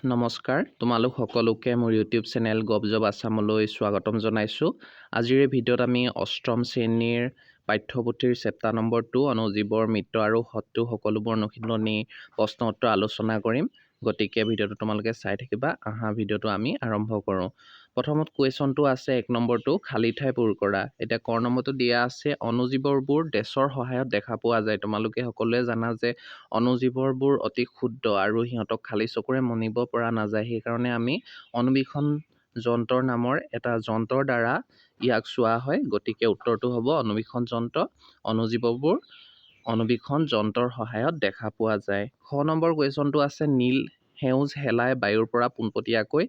নমস্কাৰ তোমালোক সকলোকে মোৰ ইউটিউব চেনেল গবজব আছামলৈ স্বাগতম জনাইছোঁ। আজিৰ এই ভিডিঅ'ত আমি অষ্টম শ্ৰেণীৰ পাঠ্যপুথিৰ চেপ্টাৰ নম্বৰ 2 অনুজীৱৰ মিত্ৰ আৰু শত্ৰু সকলোবোৰ অনুশীলনী প্ৰশ্ন উত্তৰ আলোচনা কৰিম। গতিকে ভিডিঅ'টো তোমালোকে চাই থাকিবা। আহা ভিডিঅ'টো আমি আৰম্ভ কৰোঁ। প্ৰথমত কুৱেশ্যনটো আছে 1 নম্বৰটো খালী ঠাই পূৰ কৰা। এতিয়া ক নম্বৰটো দিয়া আছে অনুজীৱবোৰ ডেছৰ সহায়ত দেখা পোৱা যায়। তোমালোকে সকলোৱে জানা যে অনুজীৱবোৰ অতি ক্ষুদ্ৰ আৰু সিহঁতক খালী চকুৰে মনিব পৰা নাযায়। সেইকাৰণে আমি অনুবীক্ষণ যন্ত্ৰৰ নামৰ এটা যন্ত্ৰৰ দ্বাৰা ইয়াক চোৱা হয়। গতিকে উত্তৰটো হ'ব অনুবীক্ষণ যন্ত্ৰ। অনুজীৱবোৰ অনুবীক্ষণ যন্ত্ৰৰ সহায়ত দেখা পোৱা যায়। খ নম্বৰ কুৱেশ্যনটো আছে নীল সেউজ শেলাই বায়ুৰ পৰা পোনপটীয়াকৈ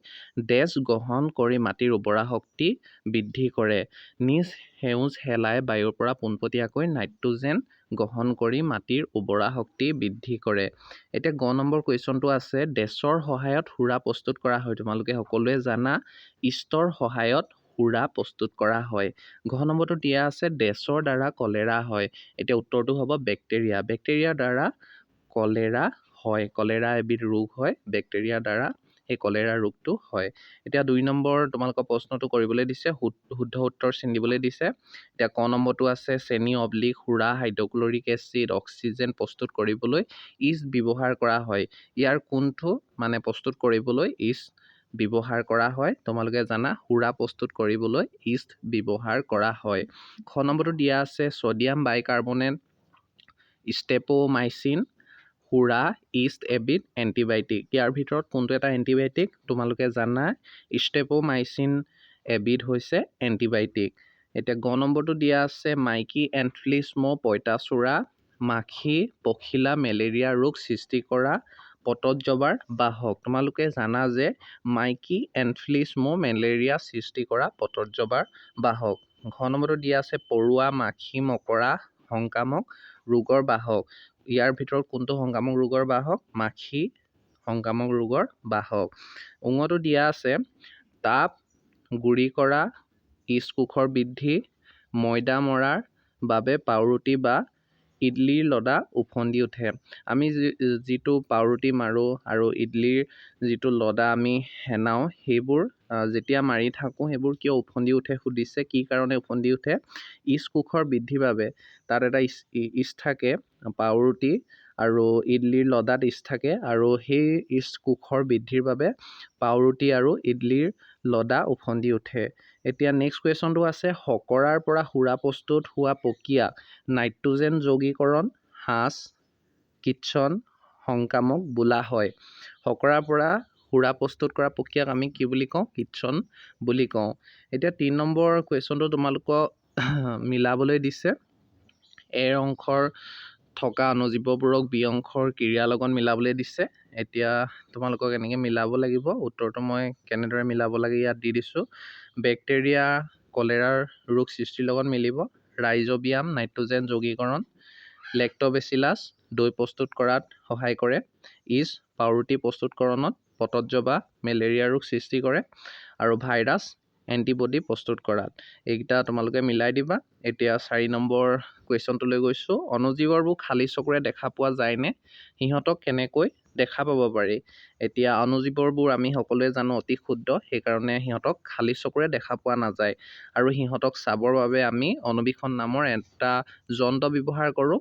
ডেছ গ্ৰহণ কৰি মাটিৰ উৰ্বৰা শক্তি বৃদ্ধি কৰে। নিজ সেউজ শেলাই বায়ুৰ পৰা পোনপটীয়াকৈ নাইট্ৰজেন গ্ৰহণ কৰি মাটিৰ উৰ্বৰা শক্তি বৃদ্ধি কৰে। এতিয়া গ নম্বৰ কুৱেশ্যনটো আছে ডেছৰ সহায়ত সুৰা প্ৰস্তুত কৰা হয়। তোমালোকে সকলোৱে জানা ইষ্টৰ সহায়ত সুৰা প্ৰস্তুত কৰা হয়। ঘ নম্বৰটো দিয়া আছে ডেছৰ দ্বাৰা কলেৰা হয়। এতিয়া উত্তৰটো হ'ব বেক্টেৰিয়া। বেক্টেৰিয়াৰ দ্বাৰা কলেৰা হয়। কলেৰা এবিধ ৰোগ হয়। বেক্টেৰিয়াৰ দ্বাৰা সেই কলেৰা ৰোগটো হয়। এতিয়া 2 নম্বৰ তোমালোকৰ প্ৰশ্নটো কৰিবলৈ দিছে, শুদ্ধ উত্তৰ চিন দিবলৈ দিছে। এতিয়া ক নম্বৰটো আছে চেনি সুৰা হাইড্ৰক্লৰিক এচিড অক্সিজেন প্ৰস্তুত কৰিবলৈ ইষ্ট ব্যৱহাৰ কৰা হয়। ইয়াৰ কোনটো প্ৰস্তুত কৰিবলৈ ইষ্ট ব্যৱহাৰ কৰা হয়? তোমালোকে জানা সুৰা প্ৰস্তুত কৰিবলৈ ইষ্ট ব্যৱহাৰ কৰা হয়। খ নম্বৰটো দিয়া আছে ছডিয়াম বাইকাৰ্বনেট ষ্টেপোমাইচিন সুৰা ইষ্ট এবিধ এণ্টিবায়টিক। ইয়াৰ ভিতৰত কোনটো এটা এণ্টিবায়টিক? তোমালোকে জানা ষ্টেপোমাইচিন এবিধ হৈছে এণ্টিবায়টিক। এতিয়া গ নম্বৰটো দিয়া আছে মাইকী এনফ্লিছ পঁইতাচোৰা মাখি পখিলা মেলেৰিয়া ৰোগ সৃষ্টি কৰা পতজ্জবাৰ বাহক। তোমালোকে জানা যে মাইকী এনফ্লিছ মেলেৰিয়া সৃষ্টি কৰা পতজ্জবাৰ বাহক। ঘ নম্বৰটো দিয়া আছে পৰুৱা মাখি মকৰা সংক্ৰামক ৰোগৰ বাহক। ইয়াৰ ভিতৰত কোনটো সংক্ৰামক ৰোগৰ বাহক? মাখি সংক্ৰামক ৰোগৰ বাহক। ঙটো দিয়া আছে তাপ গুৰি কৰা ইষ্ট কোষৰ বৃদ্ধি ময়দা মৰাৰ বাবে পাওৰুটি বা ইডলিৰ লদা ওফন্দি উঠে। আমি যিটো পাওৰুটি মাৰোঁ আৰু ইডলিৰ যিটো লদা আমি সেনাওঁ সেইবোৰ যেতিয়া মাৰি থাকোঁ সেইবোৰ কিয় ওফন্দি উঠে সুধিছে। কি কাৰণে ওফন্দি উঠে? ইষ্ট কোষৰ বৃদ্ধিৰ বাবে। তাত এটা ইষ্ট থাকে পাওৰুটি আৰু ইডলিৰ লদাত ইষ্ট থাকে আৰু সেই ইষ্ট কোষৰ বৃদ্ধিৰ বাবে পাওৰুটি আৰু ইডলিৰ লদা ওফন্দি উঠে। এতিয়া নেক্সট কুৱেশ্যনটো আছে শৰ্কৰাৰ পৰা সুৰা প্ৰস্তুত হোৱা প্ৰক্ৰিয়াক নাইট্ৰজেন যৌগীকৰণ হাছ কিটচন সংক্ৰামক বোলা হয়। শৰ্কৰাৰ পৰা সুৰা প্ৰস্তুত কৰা প্ৰক্ৰিয়াক আমি কি বুলি কওঁ? কিটচন বুলি কওঁ। এতিয়া 3 নম্বৰ কুৱেশ্যনটো তোমালোকক মিলাবলৈ দিছে। এৰ অংশৰ থকা অনুজীৱবোৰক বি অংশৰ ক্ৰিয়াৰ লগত মিলাবলৈ দিছে। এতিয়া তোমালোকক এনেকৈ মিলাব লাগিব। উত্তৰটো মই কেনেদৰে মিলাব লাগে ইয়াত দি দিছোঁ। বেক্টেৰিয়া কলেৰাৰ ৰোগ সৃষ্টিৰ লগত মিলিব। ৰাইজবিয়াম নাইট্ৰজেন যৌগীকৰণ লেক্ট'বেচিলাছ দৈ প্ৰস্তুত কৰাত সহায় কৰে। ইষ্ট পাওৰুটি প্ৰস্তুতকৰণত পতজ্জবা মেলেৰিয়া ৰোগ সৃষ্টি কৰে আৰু ভাইৰাছ এণ্টিবডি প্ৰস্তুত কৰাত। এইকেইটা তোমালোকে মিলাই দিবা। এতিয়া 4 নম্বৰ কুৱেশ্যনটোলৈ গৈছোঁ। অনুজীৱবোৰ খালী চকুৰে দেখা পোৱা যায়নে? সিহঁতক কেনেকৈ দেখা পাব পাৰি? এতিয়া অনুজীৱবোৰ আমি সকলোৱে জানো অতি ক্ষুদ্ৰ। সেইকাৰণে সিহঁতক খালী চকুৰে দেখা পোৱা নাযায় আৰু সিহঁতক চাবৰ বাবে আমি অনুবীক্ষণ নামৰ এটা যন্ত্ৰ ব্যৱহাৰ কৰোঁ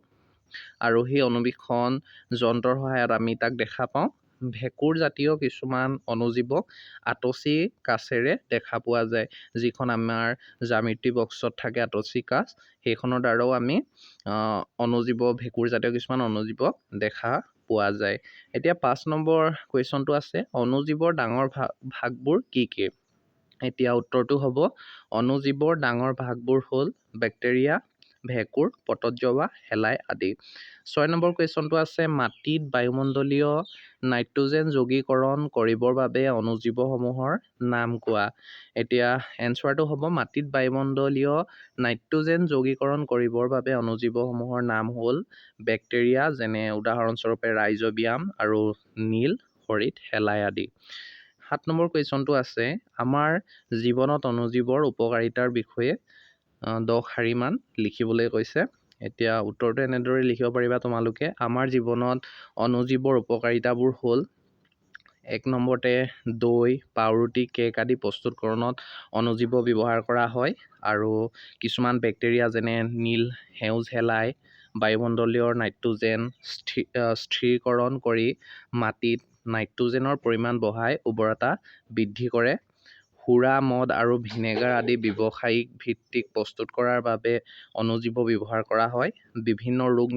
আৰু সেই অনুবীক্ষণ যন্ত্ৰৰ সহায়ত আমি তাক দেখা পাওঁ। ভেঁকুৰ জাতীয় কিছুমান অনুজীৱক আতচী কাচেৰে দেখা পোৱা যায়, যিখন আমাৰ জ্যামিতি বক্সত থাকে আতচী কাচ, সেইখনৰ দ্বাৰাও আমি ভেঁকুৰ জাতীয় কিছুমান অনুজীৱক দেখা পোৱা যায়। এতিয়া 5 নম্বৰ কুৱেশ্যনটো আছে অনুজীৱৰ ডাঙৰ ভাগবোৰ কি কি? এতিয়া উত্তৰটো হ'ব অনুজীৱৰ ডাঙৰ ভাগবোৰ হ'ল বেক্টেৰিয়া ভেঁকুৰ পতজ্জবা শেলাই আদি। 6 নম্বৰ কুৱেশ্যনটো আছে মাটিত বায়ুমণ্ডলীয় নাইট্ৰজেন যৌগীকৰণ কৰিবৰ বাবে অনুজীৱসমূহৰ নাম কোৱা। এতিয়া এনচাৰটো হ'ব মাটিত বায়ুমণ্ডলীয় নাইট্ৰজেন যৌগীকৰণ কৰিবৰ বাবে অনুজীৱসমূহৰ নাম হ'ল বেক্টেৰিয়া, যেনে উদাহৰণস্বৰূপে ৰাইজবিয়াম আৰু নীল হৰিত শেলাই আদি। 7 নম্বৰ কুৱেশ্যনটো আছে আমাৰ জীৱনত অনুজীৱৰ উপকাৰিতাৰ বিষয়ে 10 শাৰীমান লিখিবলৈ কৈছে। এতিয়া উত্তৰটো এনেদৰে লিখিব পাৰিবা তোমালোকে। আমাৰ জীৱনত অনুজীৱৰ উপকাৰিতাবোৰ হ'ল 1 নম্বৰতে দৈ, পাউৰুটি, কেক আদি প্ৰস্তুতকৰণত অণুজীৱ ব্যৱহাৰ কৰা হয় আৰু কিছুমান বেক্টেৰিয়া যেনে নীল সেউজ শেলাই বায়ুমণ্ডলীয় নাইট্ৰোজেন স্থিৰীকৰণ কৰি মাটিত নাইট্ৰোজেনৰ পৰিমাণ বঢ়াই উৰ্বৰতা বৃদ্ধি কৰে। সুৰা, মদ আৰু ভিনেগাৰ আদি ব্যৱসায়িক ভিত্তিক প্ৰস্তুত কৰাৰ বাবে অণুজীৱ ব্যৱহাৰ কৰা হয়। বিভিন্ন ৰোগ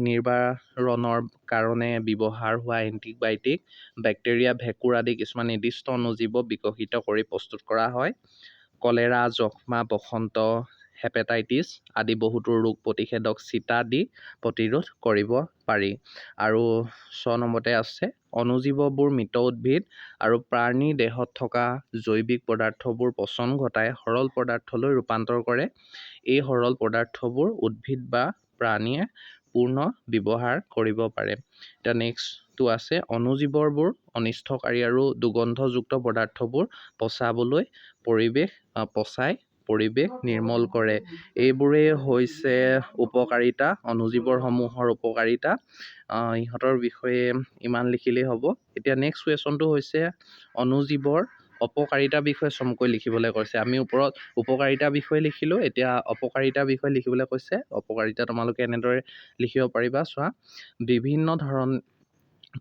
নিবাৰণৰ কাৰণে ব্যৱহাৰ হোৱা এণ্টিবায়'টিক বেক্টেৰিয়া, ভেঁকুৰ আদি কিছুমান নিৰ্দিষ্ট অণুজীৱ বিকশিত কৰি প্ৰস্তুত কৰা হয়। কলেৰা, যক্ষ্মা, বসন্ত, হেপাটাইটিছ আদি বহুতো ৰোগ প্ৰতিষেধক ছিটা দি প্ৰতিৰোধ কৰিব পাৰি। আৰু 6 নম্বৰতে আছে অণুজীৱবোৰ মৃত উদ্ভিদ আৰু প্ৰাণীৰ দেহত থকা জৈৱিক পদাৰ্থবোৰ পচন ঘটাই সৰল পদাৰ্থলৈ ৰূপান্তৰ কৰে। এই সৰল পদাৰ্থবোৰ উদ্ভিদ বা প্ৰাণীয়ে পূৰ্ণ ব্যৱহাৰ কৰিব পাৰে। এতিয়া নেক্সটটো আছে অণুজীৱবোৰ অনিষ্টকাৰী আৰু দুৰ্গন্ধযুক্ত পদাৰ্থবোৰ পচাই পৰিৱেশ নিৰ্মল কৰে। এইবোৰেই হৈছে উপকাৰিতা, অণুজীৱসমূহৰ উপকাৰিতা। ইহঁতৰ বিষয়ে ইমান লিখিলেই হ'ব। এতিয়া নেক্সট কুৱেশ্যনটো হৈছে অণুজীৱৰ অপকাৰিতাৰ বিষয়ে চমুকৈ লিখিবলৈ কৈছে। আমি ওপৰত উপকাৰিতাৰ বিষয়ে লিখিলোঁ, এতিয়া অপকাৰিতাৰ বিষয়ে লিখিবলৈ কৈছে। অপকাৰিতা তোমালোকে এনেদৰে লিখিব পাৰিবা। চোৱা, বিভিন্ন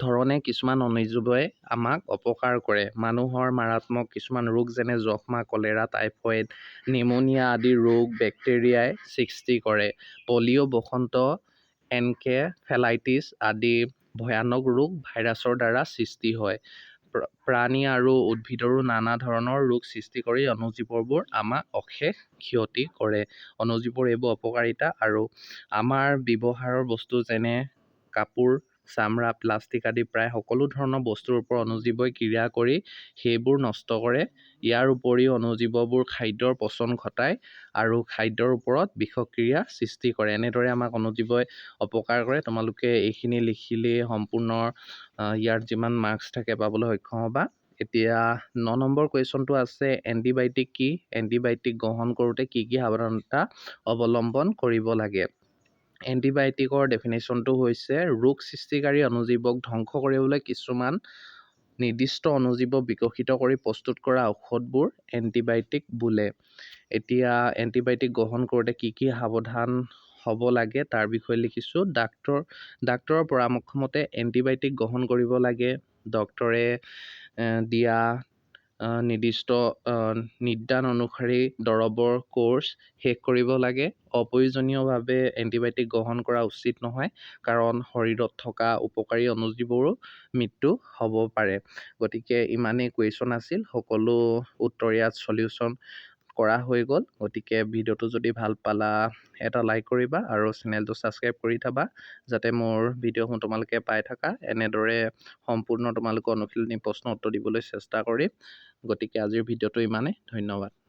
ধৰণে কিছুমান অণুজীৱে আমাক অপকাৰ কৰে। মানুহৰ মাৰাত্মক কিছুমান ৰোগ যেনে যক্ষ্মা, কলেৰা, টাইফয়েড, নিউমোনিয়া আদি ৰোগ বেক্টেৰিয়াই সৃষ্টি কৰে। পলিঅ', বসন্ত, এনকেফেলাইটিছ আদি ভয়ানক ৰোগ ভাইৰাছৰ দ্বাৰা সৃষ্টি হয়। প্ৰাণী আৰু উদ্ভিদৰো নানা ধৰণৰ ৰোগ সৃষ্টি কৰি অণুজীৱবোৰ আমাক অশেষ ক্ষতি কৰে। অণুজীৱৰ এইবোৰ অপকাৰিতা। আৰু আমাৰ ব্যৱহাৰৰ বস্তু যেনে কাপোৰ, চামৰা, প্লাষ্টিক আদি প্ৰায় সকলো ধৰণৰ বস্তুৰ ওপৰত অণুজীৱই ক্ৰিয়া কৰি সেইবোৰ নষ্ট কৰে। ইয়াৰ উপৰিও অণুজীৱবোৰ খাদ্যৰ পচন ঘটায় আৰু খাদ্যৰ ওপৰত বিষক্ৰিয়া সৃষ্টি কৰে। এনেদৰে আমাক অণুজীৱই অপকাৰ কৰে। তোমালোকে এইখিনি লিখিলেই সম্পূৰ্ণ ইয়াৰ যিমান মাৰ্কছ থাকে পাবলৈ সক্ষম হ'বা। এতিয়া 9 নম্বৰ কুৱেশ্যনটো আছে এণ্টিবায়'টিক কি? এণ্টিবায়'টিক গ্ৰহণ কৰোঁতে কি কি সাৱধানতা অৱলম্বন কৰিব লাগে? এণ্টিবায়'টিকৰ ডেফিনেশ্যনটো হৈছে ৰোগ সৃষ্টিকাৰী অণুজীৱক ধ্বংস কৰিবলৈ কিছুমান নিৰ্দিষ্ট অণুজীৱ বিকশিত কৰি প্ৰস্তুত কৰা ঔষধবোৰ এণ্টিবায়'টিক বোলে। এতিয়া এণ্টিবায়'টিক গ্ৰহণ কৰোঁতে কি কি সাৱধান হ'ব লাগে তাৰ বিষয়ে লিখিছোঁ। ডাক্তৰৰ পৰামৰ্শ মতে এণ্টিবায়'টিক গ্ৰহণ কৰিব লাগে। ডক্তৰে দিয়া নিৰ্দিষ্ট নিৰ্দেশ অনুসৰি দৰৱৰ কোৰ্চ শেষ কৰিব লাগে। অপ্ৰয়োজনীয়ভাৱে এণ্টিবায়'টিক গ্ৰহণ কৰা উচিত নহয়, কাৰণ শৰীৰত থকা উপকাৰী অণুজীৱৰো মৃত্যু হ'ব পাৰে। গতিকে ইমানেই কুৱেশ্যন আছিল, সকলো উত্তৰ ইয়াত সলিউশ্যন কৰা হৈ গ'ল। গতিকে ভিডিঅ'টো যদি ভাল পালা এটা লাইক কৰিবা আৰু চেনেলটো ছাবস্ক্ৰাইব কৰি থবা, যাতে মোৰ ভিডিঅ'সমূহ তোমালোকে পাই থাকা। এনেদৰে সম্পূৰ্ণ তোমালোকৰ অনুশীলনী প্ৰশ্ন উত্তৰ দিবলৈ চেষ্টা কৰিম। গতিকে আজিৰ ভিডিঅ'টো ইমানেই। ধন্যবাদ।